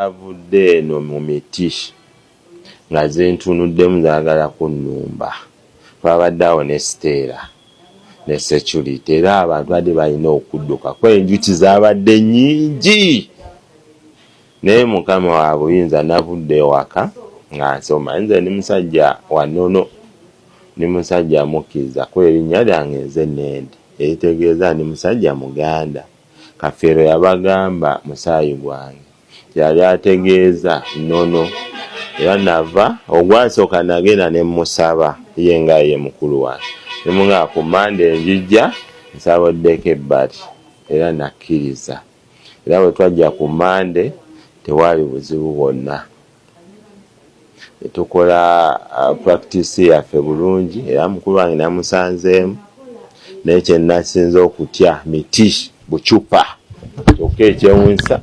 avudde eno mu miti nga zintunuddemu zaagala kunnumba. Twabadde awo ne Stella ne security era abantu badde balina okudduka kuba enjuki zaabadde nnyingi. Naye mukama wa buyinza navudde ewaka nga nsoma. Nze ni musajja wanono, ni musajja mukkiriza kuba erinnya lyange nze Nende eritegeeza ni musajja Muganda. Kafeero yabagamba musaayi gwange yali ategeeza nnono era nava ogwasooka nagenda ne musaba ye nga ye mukulu wange nemunga ku Mande njijja nsaboddeko ebbali era nakkiriza. Era bwe twajja ku Mande tewaali buzibu bwonna. Tukola practice yaffe bulungi era mukulu wange namusanzeemu. Naye kye nasinze okutya miti bucupa kyokka ekyewunsa